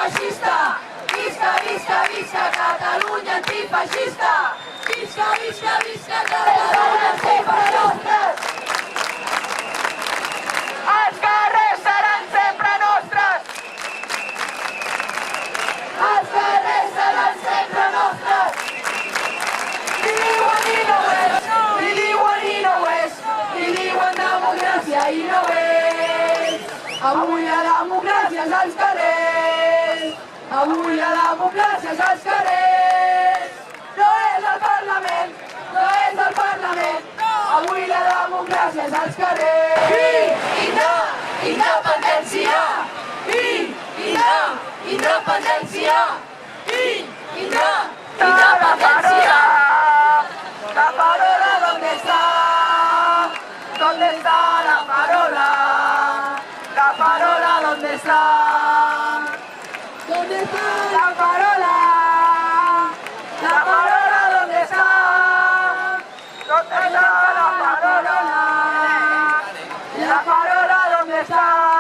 antifeixista! Visca, visca, visca Catalunya antifeixista! Visca, visca, visca Catalunya antifeixista! Els carrers seran sempre nostres! Els carrers seran sempre nostres! I diuen i no és, i diuen i no és, i diuen democràcia i no és. Avui la democràcia és als carrers, avui la democràcia és als carrers. No és al Parlament, no és al Parlament, avui la democràcia és als carrers. Independència! Independència! Independència! La parola, ¿dónde está? ¿Dónde está la parola? La parola, ¿dónde está? ¿Dónde está la parola? La parola, ¿dónde está? ¿Dónde está la parola? La parola, ¿dónde está?